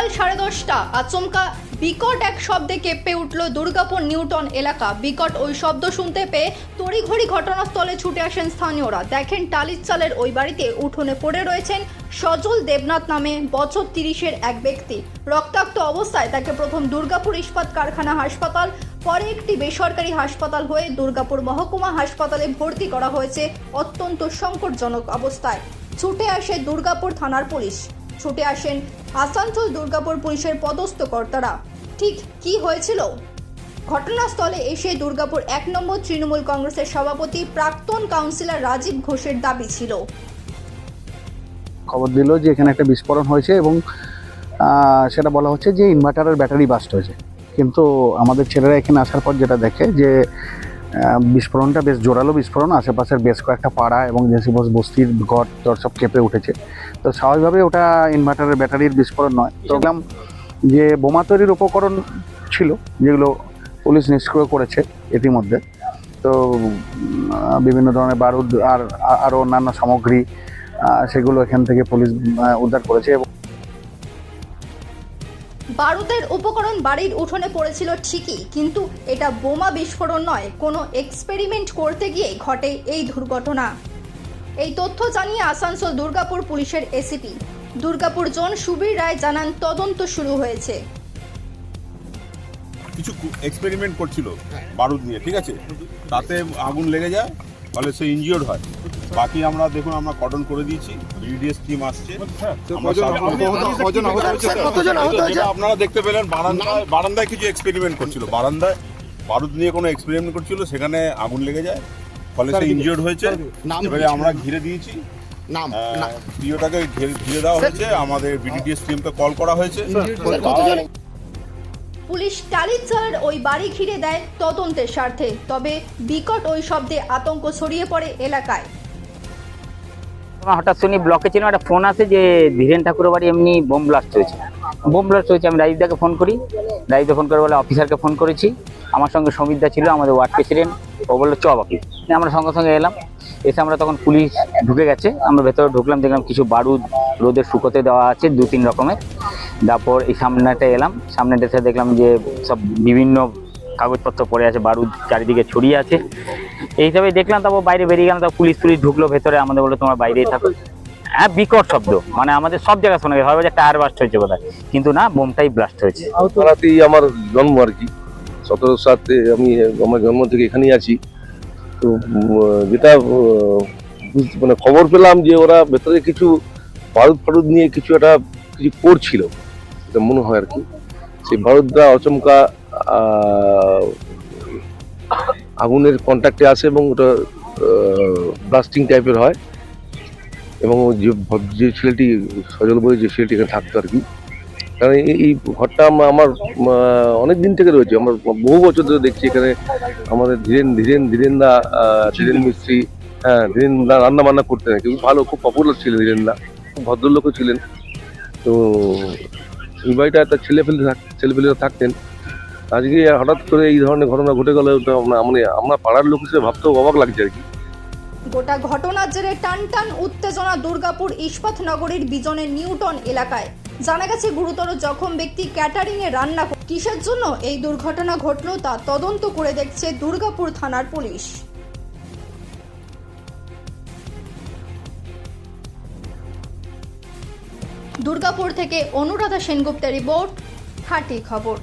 সকাল 10:30 আচমকা বিকট এক শব্দে কেঁপে উঠল দুর্গাপুর নিউটন এলাকা। বিকট ওই শব্দ শুনতে পেয়ে তড়িঘড়ি ঘটনাস্থলে ছুটে আসেন স্থানীয়রা। দেখেন টালির চালের ওই বাড়িতে উঠোনে পড়ে রয়েছেন সজল দেবনাথ নামে বছর 30-এর এক ব্যক্তি। রক্তাক্ত অবস্থায় তাকে প্রথম দুর্গাপুর ইস্পাত কারখানা হাসপাতাল, পরে একটি বেসরকারি হাসপাতাল হয়ে দুর্গাপুর মহকুমা হাসপাতালে ভর্তি করা হয়েছে অত্যন্ত সংকটজনক অবস্থায়। ছুটে আসে দুর্গাপুর থানার পুলিশ, ছুটে আসেন আসানসোল দুর্গাপুর পুলিশের পদস্থ কর্তারা। ঠিক কি হয়েছিল? ঘটনাস্থলে এসে দুর্গাপুর 1 নম্বর তৃণমূল কংগ্রেসের সভাপতি প্রাক্তন কাউন্সিলর রাজীব ঘোষের দাবি ছিল। খবর দিল যে এখানে একটা বিস্ফোরণ হয়েছে এবং সেটা বলা হচ্ছে যে ইনভার্টারের ব্যাটারি বাস্ট হয়েছে। কিন্তু আমাদের ছেলেরা এখানে আসার পর যেটা দেখে যে বিস্ফোরণটা বেশ জোরালো বিস্ফোরণ, আশেপাশের বেশ কয়েকটা পাড়া এবং জেসিবস বস্তির ঘর সব কেঁপে উঠেছে। তো স্বাভাবিকভাবে ওটা ইনভার্টারের ব্যাটারির বিস্ফোরণ নয়। তো দেখলাম যে বোমা তৈরির উপকরণ ছিল, যেগুলো পুলিশ নিষ্ক্রিয় করেছে ইতিমধ্যে। তো বিভিন্ন ধরনের বারুদ আর আরও অন্যান্য সামগ্রী সেগুলো এখান থেকে পুলিশ উদ্ধার করেছে। এবং বারুদের উপকরণ বাড়ির উঠোনে পড়েছিল ঠিকই, কিন্তু এটা বোমা বিস্ফোরণ নয়, কোনো এক্সপেরিমেন্ট করতে গিয়ে ঘটে এই দুর্ঘটনা। এই তথ্য জানিয়ে আসানসোল দুর্গাপুর পুলিশের এসিপি দুর্গাপুর জোন সুবীর রায় জানান তদন্ত শুরু হয়েছে। কিছু এক্সপেরিমেন্ট করছিল বারুদ নিয়ে, ঠিক আছে, তাতে আগুন লেগে যায়, ফলে সে ইনজিওর্ড হয়। বাকি আমরা দেখুন, আমরা কর্ডন করে দিয়েছি, বিডিএস টিম আসছে। আপনারা দেখতে পেলেন বারান্দায় কিছু এক্সপেরিমেন্ট করছিল, বারান্দায় বারুদ নিয়ে কোনো এক্সপেরিমেন্ট করছিল, সেখানে আগুন লেগে যায়, ফলে সে ইনজিওর্ড হয়েছে। এবারে আমরা ঘিরে দিয়েছি, প্রিয়টাকে ঘিরে দেওয়া হয়েছে, আমাদের বিডিএস টিমকে কল করা হয়েছে। পুলিশ টালির চালের ওই বাড়ি ঘিরে দেয় তদন্তের স্বার্থে। তবে বিকট ওই শব্দে আতঙ্ক ছড়িয়ে পড়ে এলাকায়। হঠাৎ শুনি ব্লকে ছিল একটা ফোন আসে যে ধীরেন ঠাকুরের বাড়ি এমনি বোম ব্লাস্ট হয়েছে। আমি রাজীবদাকে ফোন করি, রাজীবদা ফোন করে বলে অফিসারকে ফোন করেছি। আমার সঙ্গে সমিতদা ছিল, আমাদের ওয়ার্ড প্রেসিডেন্ট। ও বললো চ বাকি, আমরা সঙ্গে সঙ্গে এলাম। এসে আমরা তখন পুলিশ ঢুকে গেছে, আমরা ভেতরে ঢুকলাম, দেখলাম কিছু বারুদ রোদের শুকোতে দেওয়া আছে 2-3 রকমের। তারপর এই সামনেটা এলাম, সামনেটা এসে দেখলাম যে সব বিভিন্ন কাগজপত্র পড়ে আছে, বারুদ চারিদিকে ছড়িয়ে আছে। এই হিসাবে দেখলাম। তারপর বাইরে বেরিয়ে গেলাম, তারপর পুলিশ ঢুকলো ভেতরে, আমাদের বললো তোমার বাইরেই থাকো। হ্যাঁ, বিকট শব্দ, মানে আমাদের সব জায়গায় শোনা গেছে, ভাবে যে টায়ার ব্লাস্ট হয়েছে কোথায়, কিন্তু না, বোমটাই ব্লাস্ট হয়েছে। পাড়াতেই আমার জন্ম আর কি, 1707 আমি আমার জন্ম থেকে এখানেই আছি। তো যেটা মানে খবর পেলাম যে ওরা ভেতরে কিছু বারুদ ফারুদ নিয়ে কিছু করছিল, এটা মনে হয় আর কি। সেই বারুদরা আচমকা আগুনের কন্ট্যাক্টে আসে এবং ওটা ব্লাস্টিং টাইপের হয়। এবং যে ছেলেটি সজল বলে, যে ছেলেটি এখানে থাকতো আর কি, কারণ এই ঘরটা আমার অনেক দিন থেকে রয়েছে, আমরা বহু বছর ধরে দেখছি এখানে। আমাদের ধীরেন মিস্ত্রি, হ্যাঁ, ধীরেনদা রান্না বান্না করতেন, কিন্তু ভালো, খুব পপুলার ছিলেন ধীরেনদা, খুব ভদ্রলোকও ছিলেন। তো এই বাড়িটা একটা ছেলেপেলেরা থাকতেন। আজকে হঠাৎ করে এই ধরনের ঘটনা ঘটে গেলে আমরা পাড়ার লোক হিসেবে ভাবতেও অবাক লাগছে আর কি। গোটা ঘটনার জেরে টান উত্তেজনা দুর্গাপুর ইস্পাত নগরীর বিজনের নিউটন এলাকায়। জানা গেছে গুরুতর জখম ব্যক্তি ক্যাটারিং এ রান্না। কিসের জন্য এই দুর্ঘটনা ঘটলো তা তদন্ত করে দেখছে দুর্গাপুর থানার পুলিশ। দুর্গাপুর থেকে অনুরাধা সেনগুপ্তের রিপোর্ট, হাটি খবর।